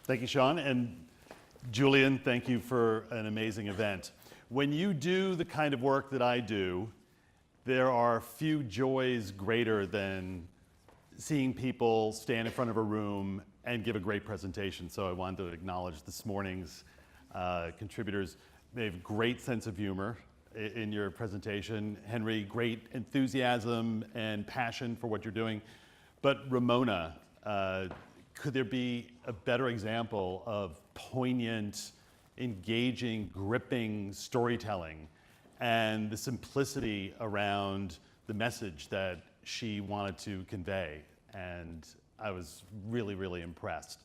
Thank you, Sean. And Julian, thank you for an amazing event. When you do the kind of work that I do, there are few joys greater than seeing people stand in front of a room and give a great presentation. So I wanted to acknowledge this morning's contributors. They have great sense of humor in your presentation. Henry, great enthusiasm and passion for what you're doing. But Ramona, could there be a better example of poignant, engaging, gripping storytelling and the simplicity around the message that she wanted to convey? And I was really, really impressed.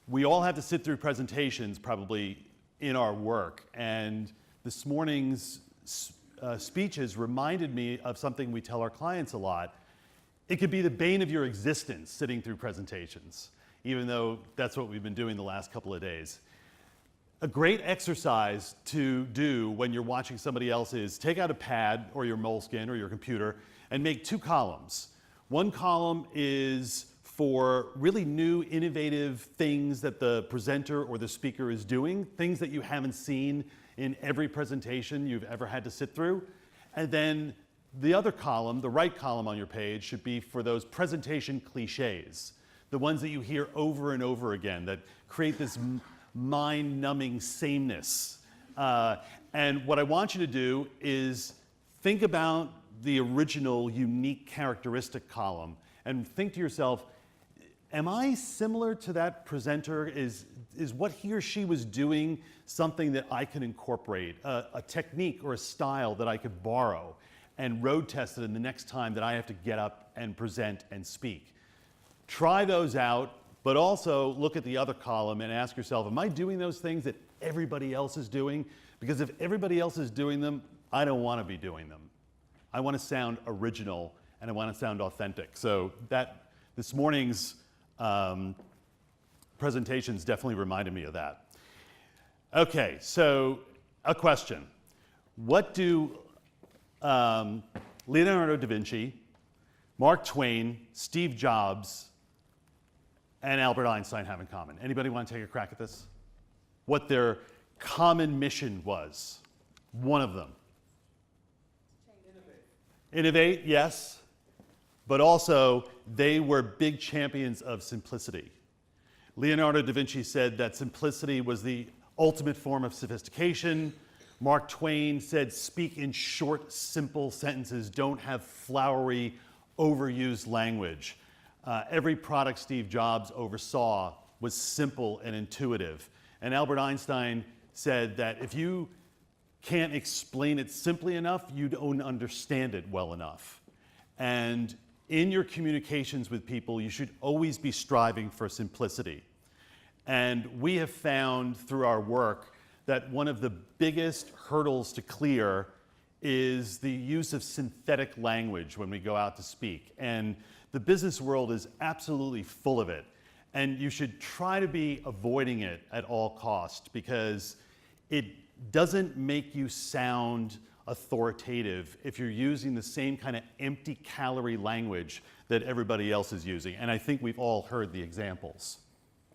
We all have to sit through presentations probably in our work, and this morning's speeches reminded me of something we tell our clients a lot. It could be the bane of your existence sitting through presentations, even though that's what we've been doing the last couple of days. A great exercise to do when you're watching somebody else is take out a pad or your Moleskine or your computer and make two columns. One column is for really new, innovative things that the presenter or the speaker is doing, things that you haven't seen in every presentation you've ever had to sit through. And then the other column, the right column on your page, should be for those presentation cliches, the ones that you hear over and over again that create this mind-numbing sameness. And what I want you to do is think about the original unique characteristic column and think to yourself, am I similar to that presenter? Is what he or she was doing something that I can incorporate, a technique or a style that I could borrow and road test it in the next time that I have to get up and present and speak? Try those out, but also look at the other column and ask yourself, am I doing those things that everybody else is doing? Because if everybody else is doing them, I don't want to be doing them. I want to sound original and I want to sound authentic. So that this morning's presentations definitely reminded me of that. Okay, so a question. What do Leonardo da Vinci, Mark Twain, Steve Jobs, and Albert Einstein have in common? Anybody want to take a crack at this? What their common mission was? One of them. Innovate, yes. But also, they were big champions of simplicity. Leonardo da Vinci said that simplicity was the ultimate form of sophistication. Mark Twain said, speak in short, simple sentences. Don't have flowery, overused language. Every product Steve Jobs oversaw was simple and intuitive. And Albert Einstein said that if you can't explain it simply enough, you don't understand it well enough. And in your communications with people, you should always be striving for simplicity. And we have found through our work that one of the biggest hurdles to clear is the use of synthetic language when we go out to speak. And the business world is absolutely full of it. And you should try to be avoiding it at all costs because it doesn't make you sound authoritative if you're using the same kind of empty calorie language that everybody else is using. And I think we've all heard the examples.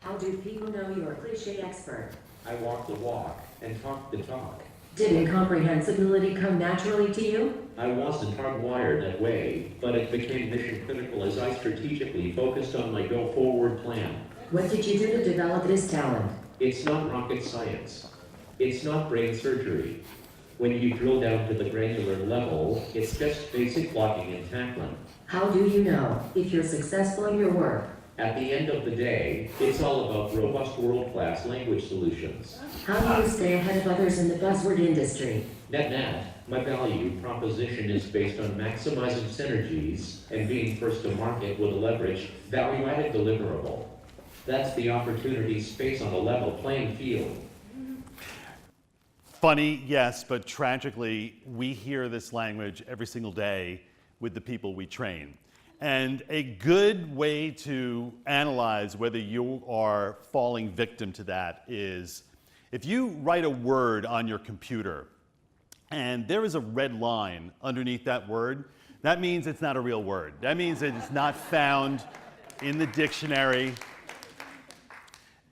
How do people know you're a cliche expert? I walk the walk and talk the talk. Did incomprehensibility come naturally to you? I wasn't hardwired that way, but it became mission critical as I strategically focused on my go-forward plan. What did you do to develop this talent? It's not rocket science. It's not brain surgery. When you drill down to the granular level, it's just basic blocking and tackling. How do you know if you're successful in your work? At the end of the day, it's all about robust world-class language solutions. How do you stay ahead of others in the buzzword industry? Net, my value proposition is based on maximizing synergies and being first to market with a leveraged, value-added deliverable. That's the opportunity space on a level playing field. Funny, yes, but tragically, we hear this language every single day with the people we train. And a good way to analyze whether you are falling victim to that is if you write a word on your computer and there is a red line underneath that word, that means it's not a real word. That means that it's not found in the dictionary.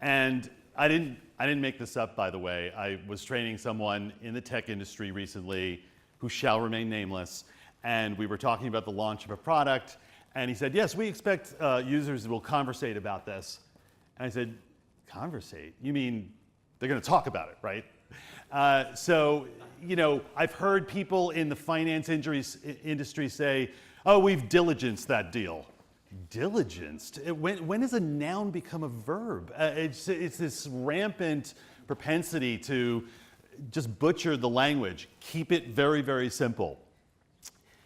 And I didn't make this up, by the way. I was training someone in the tech industry recently who shall remain nameless, and we were talking about the launch of a product, and he said, yes, we expect users will conversate about this. And I said, conversate? You mean they're going to talk about it, right? So, you know, I've heard people in the finance industry say, oh, we've diligenced that deal. Diligenced? When does a noun become a verb? It's this rampant propensity to just butcher the language. Keep it very, very simple.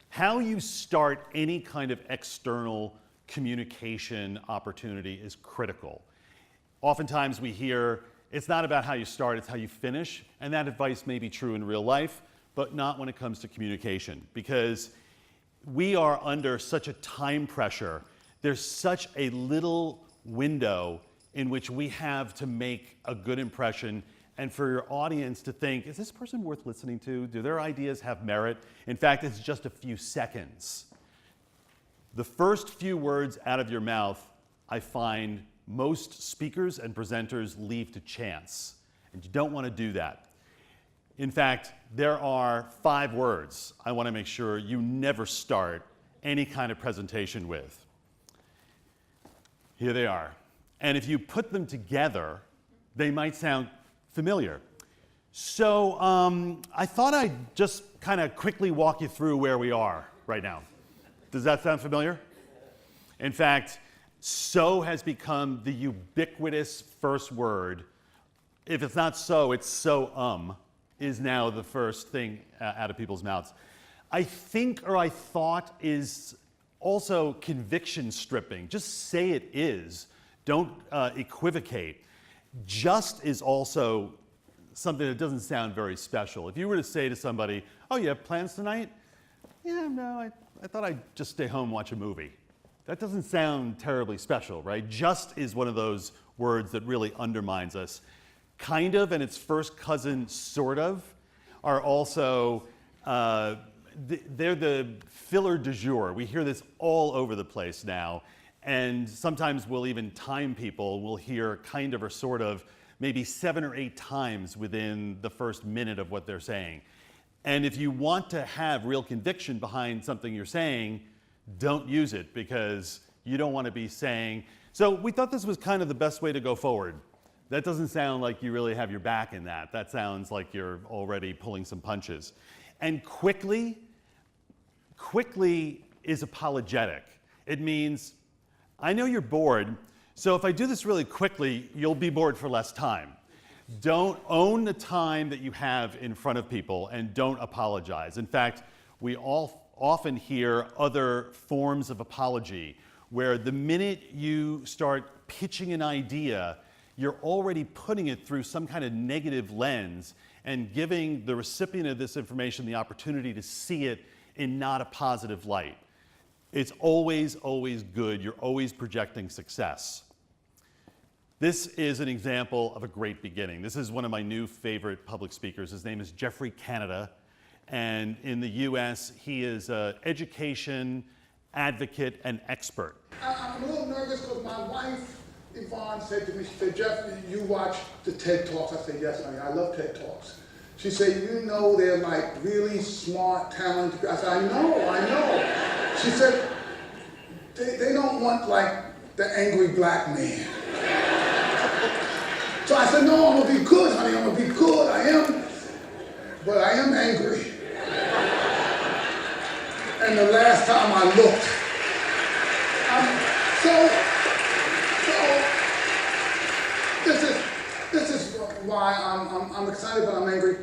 How you start any kind of external communication opportunity is critical. Oftentimes we hear, it's not about how you start, it's how you finish. And that advice may be true in real life, but not when it comes to communication. Because we are under such a time pressure. There's such a little window in which we have to make a good impression and for your audience to think, is this person worth listening to? Do their ideas have merit? In fact, it's just a few seconds. The first few words out of your mouth, I find most speakers and presenters leave to chance, and you don't want to do that. In fact, there are 5 words I want to make sure you never start any kind of presentation with. Here they are. And if you put them together, they might sound familiar. So I thought I'd just kind of quickly walk you through where we are right now. Does that sound familiar? In fact, so has become the ubiquitous first word. If it's not so, it's so is now the first thing out of people's mouths. I think, or I thought, is also conviction stripping. Just say it is. Don't equivocate. Just is also something that doesn't sound very special. If you were to say to somebody, oh, you have plans tonight? Yeah, no, I thought I'd just stay home and watch a movie. That doesn't sound terribly special, right? Just is one of those words that really undermines us. Kind of and its first cousin, sort of, are also, they're the filler du jour. We hear this all over the place now. And sometimes we'll even time people. We'll hear kind of or sort of maybe 7 or 8 times within the first minute of what they're saying. And if you want to have real conviction behind something you're saying, don't use it because you don't want to be saying, so we thought this was kind of the best way to go forward. That doesn't sound like you really have your back in that. That sounds like you're already pulling some punches. And quickly is apologetic. It means, I know you're bored, so if I do this really quickly, you'll be bored for less time. Don't own the time that you have in front of people and don't apologize. In fact, we all often hear other forms of apology where the minute you start pitching an idea, you're already putting it through some kind of negative lens and giving the recipient of this information the opportunity to see it in not a positive light. It's always, always good. You're always projecting success. This is an example of a great beginning. This is one of my new favorite public speakers. His name is Jeffrey Canada. And in the US, he is an education advocate and expert. I'm a little nervous because my wife, Yvonne, said to me, she said, Jeff, you watch the TED Talks? I said, yes, honey, I love TED Talks. She said, you know they're like really smart, talented. I said, I know. She said, they don't want like the angry black man. So I said, no, I'm gonna be good, honey, I'm gonna be good, I am, but I am angry. And the last time I looked, this is why I'm excited, but I'm angry.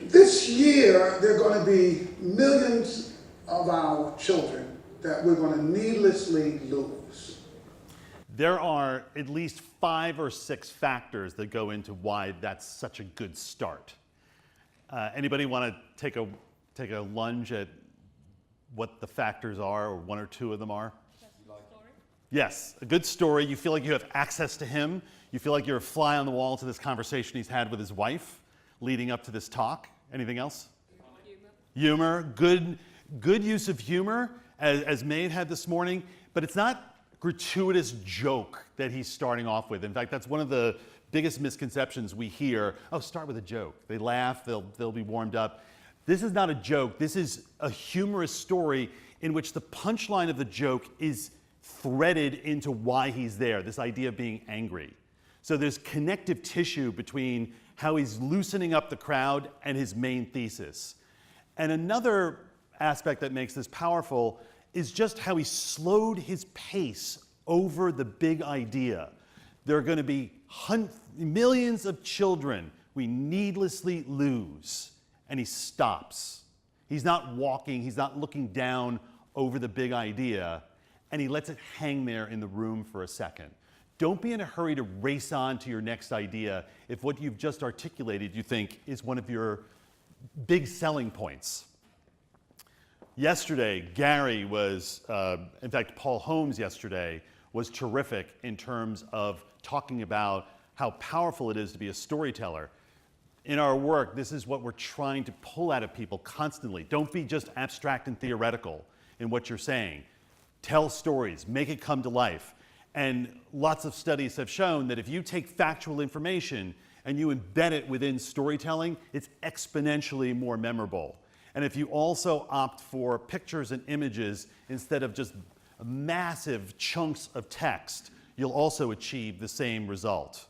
This year, there are going to be millions of our children that we're going to needlessly lose. There are at least 5 or 6 factors that go into why that's such a good start. Anybody want to take a lunge at what the factors are, or 1 or 2 of them are? Yes, a good story. You feel like you have access to him. You feel like you're a fly on the wall to this conversation he's had with his wife leading up to this talk. Anything else? Humor. Good use of humor, as Maeve had this morning. But it's not gratuitous joke that he's starting off with. In fact, that's one of the biggest misconceptions we hear. Oh, start with a joke. They laugh, they'll be warmed up. This is not a joke. This is a humorous story in which the punchline of the joke is threaded into why he's there, this idea of being angry. So there's connective tissue between how he's loosening up the crowd and his main thesis. And another aspect that makes this powerful is just how he slowed his pace over the big idea. There are going to be millions of children we needlessly lose. And he stops. He's not walking, he's not looking down over the big idea, and he lets it hang there in the room for a second. Don't be in a hurry to race on to your next idea if what you've just articulated you think is one of your big selling points. Yesterday, Gary was, in fact, Paul Holmes yesterday was terrific in terms of talking about how powerful it is to be a storyteller. In our work, this is what we're trying to pull out of people constantly. Don't be just abstract and theoretical in what you're saying. Tell stories, make it come to life. And lots of studies have shown that if you take factual information and you embed it within storytelling, it's exponentially more memorable. And if you also opt for pictures and images instead of just massive chunks of text, you'll also achieve the same result.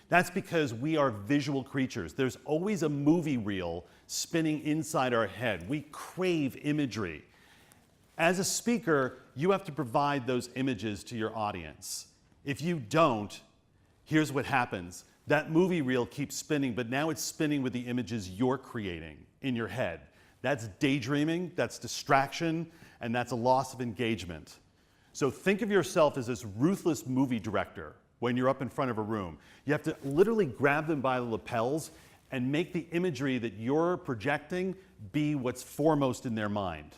That's because we are visual creatures. There's always a movie reel spinning inside our head. We crave imagery. As a speaker, you have to provide those images to your audience. If you don't, here's what happens. That movie reel keeps spinning, but now it's spinning with the images you're creating in your head. That's daydreaming, that's distraction, and that's a loss of engagement. So think of yourself as this ruthless movie director when you're up in front of a room. You have to literally grab them by the lapels and make the imagery that you're projecting be what's foremost in their mind.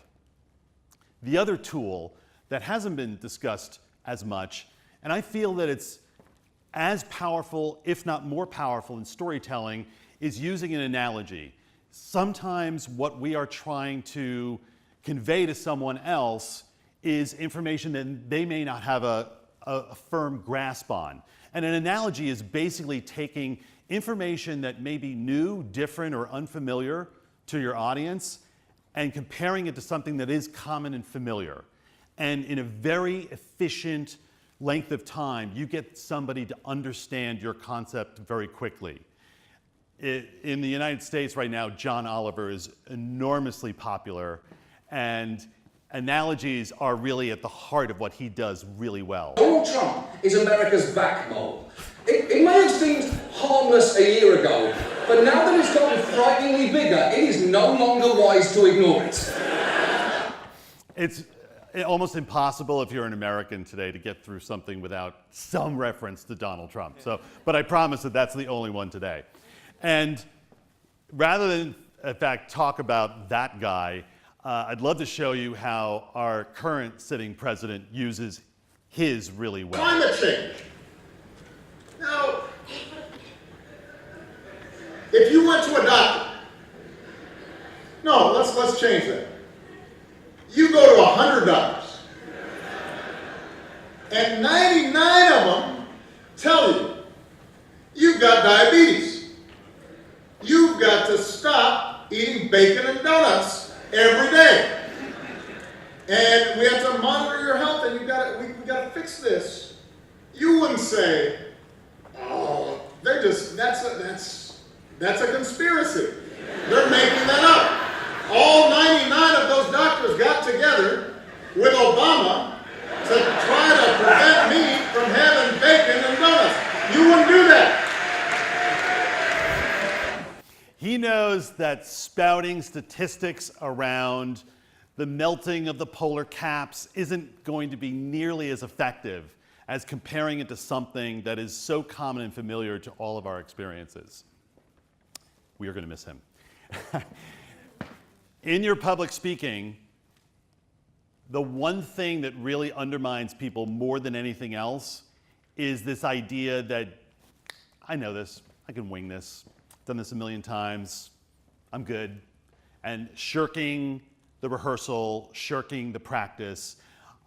The other tool that hasn't been discussed as much, and I feel that it's as powerful, if not more powerful in storytelling, is using an analogy. Sometimes what we are trying to convey to someone else is information that they may not have a firm grasp on. And an analogy is basically taking information that may be new, different, or unfamiliar to your audience and comparing it to something that is common and familiar. And in a very efficient length of time, you get somebody to understand your concept very quickly. In the United States right now, John Oliver is enormously popular, and analogies are really at the heart of what he does really well. Donald Trump is America's backbone. It may have seemed harmless a year ago, but now that it's gotten frighteningly bigger, it is no longer wise to ignore it. It's almost impossible if you're an American today to get through something without some reference to Donald Trump. But I promise that that's the only one today. And rather than, in fact, talk about that guy, I'd love to show you how our current sitting president uses his really well. Climate change. Now, if you went to a doctor, no, let's change that. You go to 100 doctors, and 99 of them tell you you've got diabetes. You've got to stop eating bacon and donuts every day. And we have to monitor your health, and we got to fix this. You wouldn't say, oh, that's a conspiracy. They're making that up. All 99 of those doctors got together with Obama to try to prevent me from having bacon and donuts. You wouldn't do that. He knows that spouting statistics around the melting of the polar caps isn't going to be nearly as effective as comparing it to something that is so common and familiar to all of our experiences. We are going to miss him. In your public speaking, the one thing that really undermines people more than anything else is this idea that I know this, I can wing this, done this a million times, I'm good. And shirking the rehearsal, shirking the practice.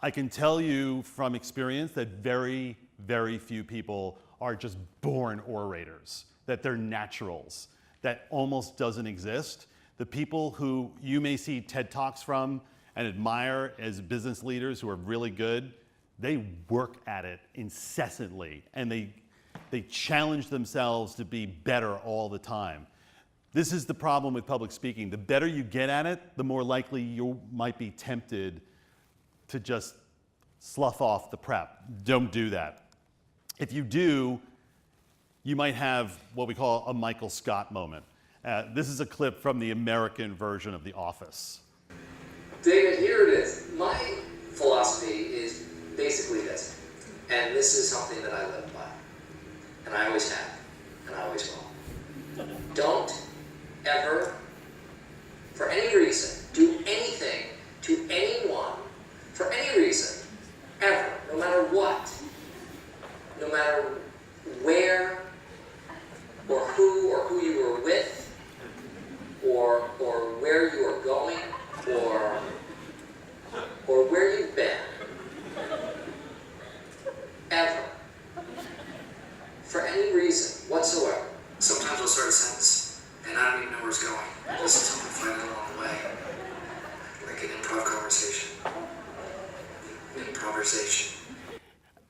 I can tell you from experience that very, very few people are just born orators, that they're naturals. That almost doesn't exist. The people who you may see TED Talks from and admire as business leaders who are really good, they work at it incessantly, and they challenge themselves to be better all the time. This is the problem with public speaking. The better you get at it, the more likely you might be tempted to just slough off the prep. Don't do that. If you do, you might have what we call a Michael Scott moment. This is a clip from the American version of The Office. David, here it is. My philosophy is basically this, and this is something that I live by, and I always have, and I always will. Don't ever, for any reason, do anything to anyone, for any reason, ever, no matter what, no matter where, or who you were with, or where you are going, or where you've been, ever, for any reason whatsoever. Sometimes I'll start a sentence, and I don't even know where it's going. Just something find it along the way, like an improv conversation.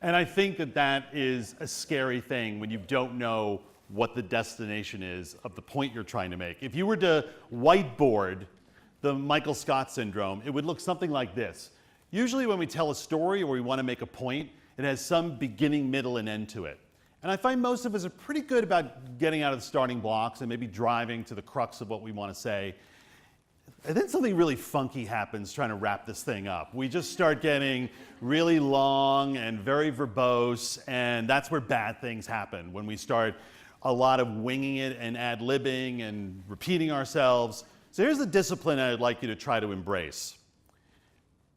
And I think that that is a scary thing when you don't know what the destination is of the point you're trying to make. If you were to whiteboard the Michael Scott syndrome, it would look something like this. Usually when we tell a story or we want to make a point, it has some beginning, middle, and end to it. And I find most of us are pretty good about getting out of the starting blocks and maybe driving to the crux of what we want to say. And then something really funky happens trying to wrap this thing up. We just start getting really long and very verbose, and that's where bad things happen, when we start a lot of winging it and ad-libbing and repeating ourselves. So here's the discipline I'd like you to try to embrace.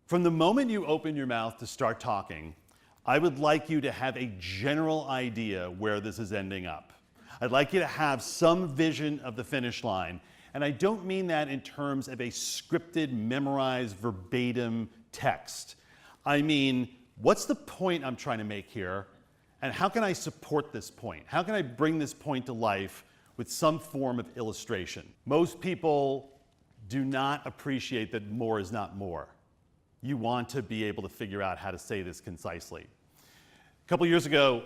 From the moment you open your mouth to start talking, I would like you to have a general idea where this is ending up. I'd like you to have some vision of the finish line. And I don't mean that in terms of a scripted, memorized, verbatim text. I mean, what's the point I'm trying to make here? And how can I support this point? How can I bring this point to life with some form of illustration? Most people do not appreciate that more is not more. You want to be able to figure out how to say this concisely. A couple years ago,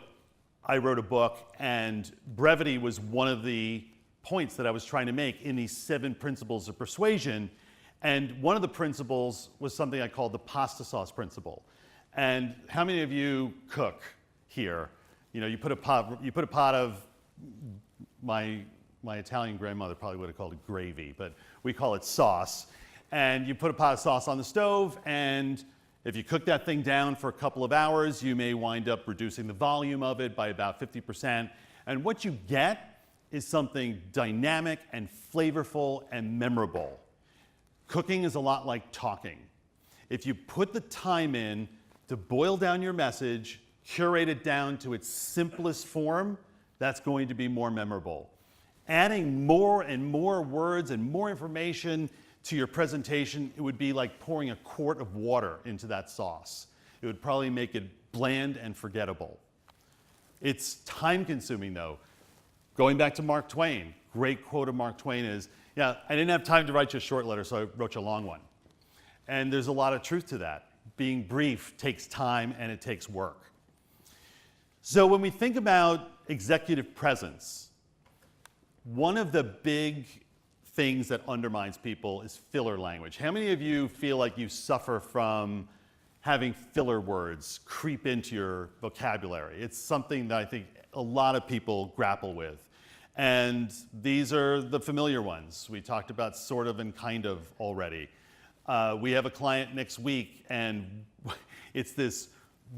I wrote a book, and brevity was one of the points that I was trying to make in these 7 principles of persuasion. And one of the principles was something I called the pasta sauce principle. And how many of you cook here? You know, you put a pot of, my Italian grandmother probably would have called it gravy, but we call it sauce. And you put a pot of sauce on the stove, and if you cook that thing down for a couple of hours, you may wind up reducing the volume of it by about 50%. And what you get is something dynamic and flavorful and memorable. Cooking is a lot like talking. If you put the time in to boil down your message, curate it down to its simplest form, that's going to be more memorable. Adding more and more words and more information to your presentation, it would be like pouring a quart of water into that sauce. It would probably make it bland and forgettable. It's time-consuming, though. Going back to Mark Twain, great quote of Mark Twain is, yeah, I didn't have time to write you a short letter, so I wrote you a long one. And there's a lot of truth to that. Being brief takes time and it takes work. So when we think about executive presence, one of the big things that undermines people is filler language. How many of you feel like you suffer from having filler words creep into your vocabulary? It's something that I think a lot of people grapple with. And these are the familiar ones. We talked about sort of and kind of already. We have a client next week, and it's this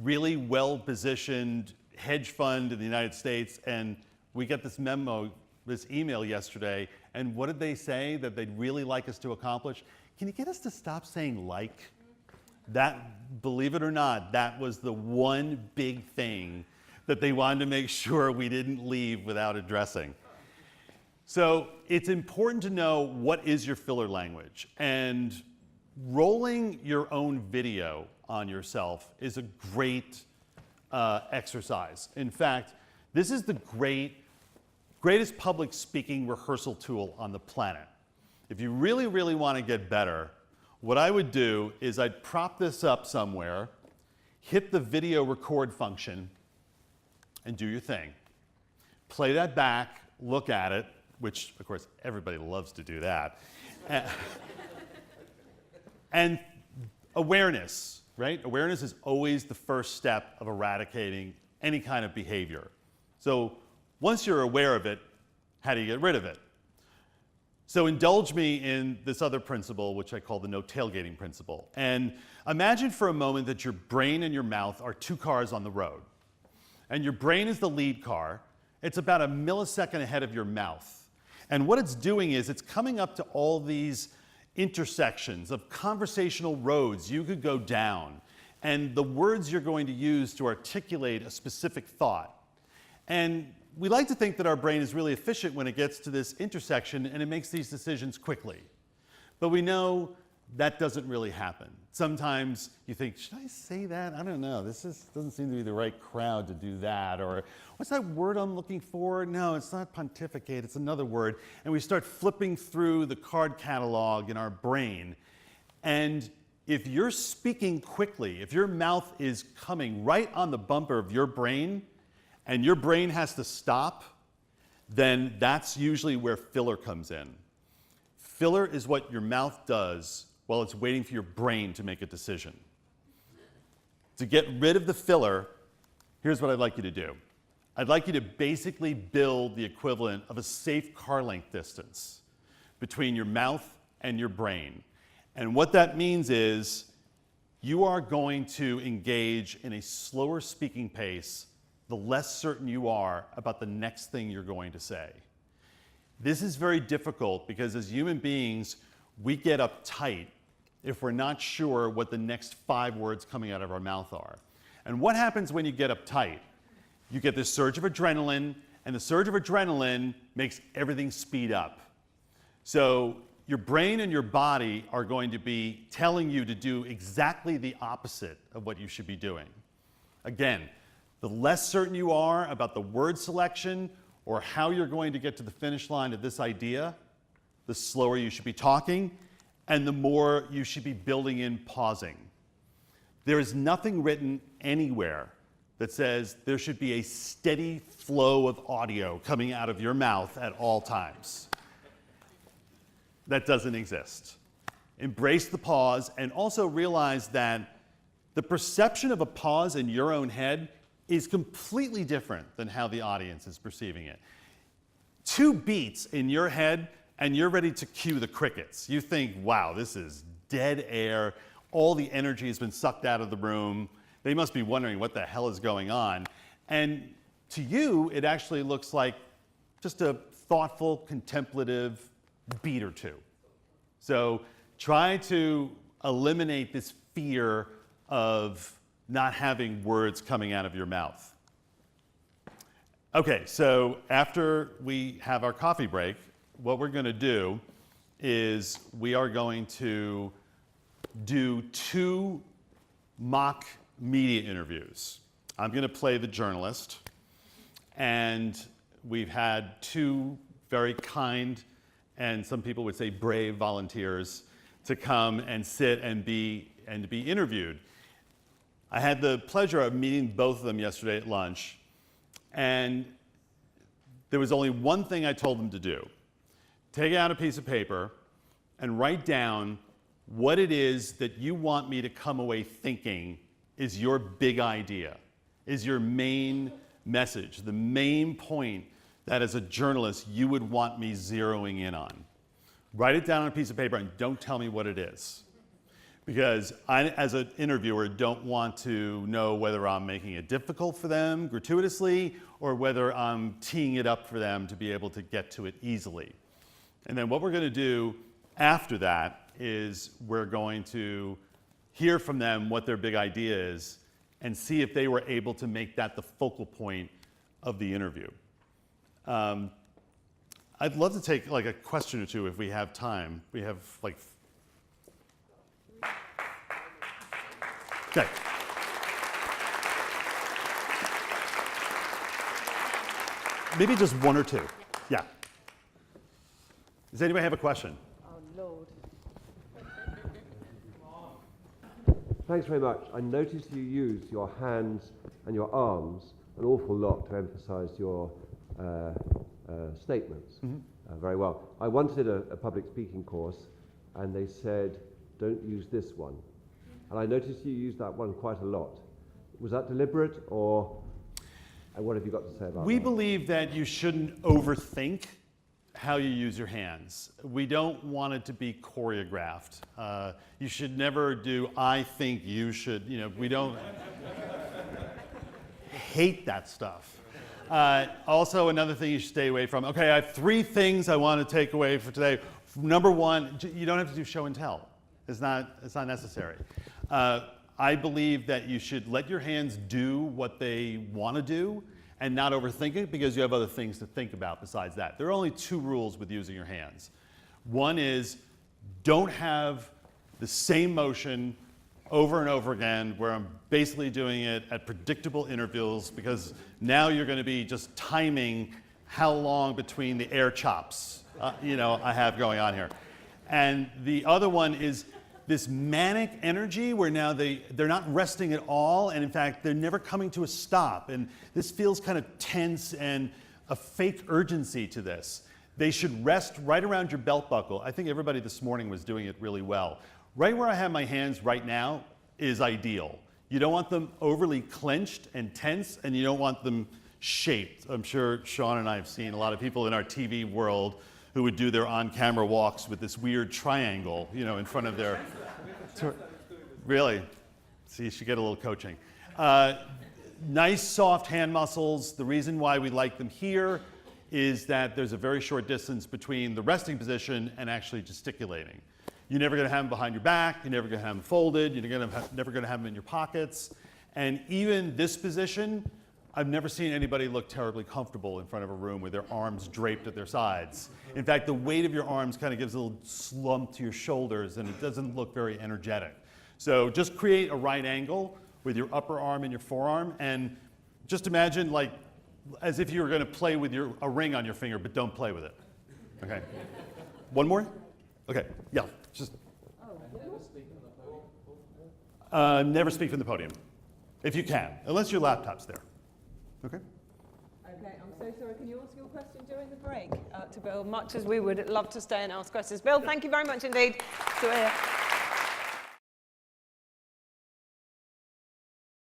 really well-positioned hedge fund in the United States, and we get this memo, this email yesterday, and what did they say that they'd really like us to accomplish? Can you get us to stop saying like? That, believe it or not, that was the one big thing that they wanted to make sure we didn't leave without addressing. So it's important to know what is your filler language. And rolling your own video on yourself is a great exercise. In fact, this is the greatest public speaking rehearsal tool on the planet. If you really, really want to get better, what I would do is I'd prop this up somewhere, hit the video record function, and do your thing. Play that back, look at it, which, of course, everybody loves to do that. And awareness, right? Awareness is always the first step of eradicating any kind of behavior. So once you're aware of it, how do you get rid of it? So indulge me in this other principle, which I call the no tailgating principle. And imagine for a moment that your brain and your mouth are two cars on the road. And your brain is the lead car. It's about a millisecond ahead of your mouth. And what it's doing is it's coming up to all these intersections of conversational roads you could go down, and the words you're going to use to articulate a specific thought. And we like to think that our brain is really efficient when it gets to this intersection and it makes these decisions quickly. But we know that doesn't really happen. Sometimes you think, should I say that? I don't know. This doesn't seem to be the right crowd to do that. Or what's that word I'm looking for? No, it's not pontificate. It's another word. And we start flipping through the card catalog in our brain. And if you're speaking quickly, if your mouth is coming right on the bumper of your brain, and your brain has to stop, then that's usually where filler comes in. Filler is what your mouth does while it's waiting for your brain to make a decision. To get rid of the filler, here's what I'd like you to do. I'd like you to basically build the equivalent of a safe car length distance between your mouth and your brain. And what that means is you are going to engage in a slower speaking pace the less certain you are about the next thing you're going to say. This is very difficult because as human beings, we get uptight if we're not sure what the next 5 words coming out of our mouth are. And what happens when you get uptight? You get this surge of adrenaline, and the surge of adrenaline makes everything speed up. So your brain and your body are going to be telling you to do exactly the opposite of what you should be doing. Again, the less certain you are about the word selection or how you're going to get to the finish line of this idea, the slower you should be talking, and the more you should be building in pausing. There is nothing written anywhere that says there should be a steady flow of audio coming out of your mouth at all times. That doesn't exist. Embrace the pause and also realize that the perception of a pause in your own head is completely different than how the audience is perceiving it. 2 beats in your head and you're ready to cue the crickets. You think, wow, this is dead air. All the energy has been sucked out of the room. They must be wondering what the hell is going on. And to you, it actually looks like just a thoughtful, contemplative beat or 2. So try to eliminate this fear of not having words coming out of your mouth. Okay, so after we have our coffee break, what we're going to do is we are going to do 2 mock media interviews. I'm going to play the journalist, and we've had 2 very kind, and some people would say brave volunteers to come and sit and be interviewed. I had the pleasure of meeting both of them yesterday at lunch, and there was only one thing I told them to do. Take out a piece of paper and write down what it is that you want me to come away thinking is your big idea, is your main message, the main point that as a journalist you would want me zeroing in on. Write it down on a piece of paper and don't tell me what it is. Because I, as an interviewer, don't want to know whether I'm making it difficult for them gratuitously or whether I'm teeing it up for them to be able to get to it easily. And then what we're going to do after that is we're going to hear from them what their big idea is and see if they were able to make that the focal point of the interview. I'd love to take like a question or 2 if we have time. We have like Okay. Maybe just one or two. Yeah. Does anybody have a question? Oh, Lord. Thanks very much. I noticed you use your hands and your arms an awful lot to emphasize your statements very well. I once did a public speaking course, and they said, don't use this one. And I noticed you used that one quite a lot. Was that deliberate, or what have you got to say about that? We believe that you shouldn't overthink how you use your hands. We don't want it to be choreographed. You should never do, I think you should, we don't hate that stuff. Also, another thing you should stay away from. Okay, I have 3 things I want to take away for today. Number 1, you don't have to do show and tell. It's not necessary. I believe that you should let your hands do what they want to do and not overthink it, because you have other things to think about besides that. There are only 2 rules with using your hands. One is, don't have the same motion over and over again where I'm basically doing it at predictable intervals, because now you're going to be just timing how long between the air chops I have going on here. And the other one is this manic energy where now they're not resting at all, and in fact they're never coming to a stop, and this feels kind of tense and a fake urgency to this. They should rest right around your belt buckle. I think everybody this morning was doing it really well. Right where I have my hands right now is ideal. You don't want them overly clenched and tense, and you don't want them shaped. I'm sure Sean and I have seen a lot of people in our TV world who would do their on-camera walks with this weird triangle, in front of their... Really? So you should get a little coaching. Nice, soft hand muscles. The reason why we like them here is that there's a very short distance between the resting position and actually gesticulating. You're never going to have them behind your back. You're never going to have them folded. You're never going to have them in your pockets. And even this position, I've never seen anybody look terribly comfortable in front of a room with their arms draped at their sides. In fact, the weight of your arms kind of gives a little slump to your shoulders, and it doesn't look very energetic. So just create a right angle with your upper arm and your forearm, and just imagine like as if you were going to play with a ring on your finger, but don't play with it. Okay. One more? Okay. Yeah. Just. Never speak from the podium, if you can, unless your laptop's there. Okay. Okay, I'm so sorry. Can you ask your question during the break to Bill? Much as we would love to stay and ask questions. Bill, thank you very much indeed.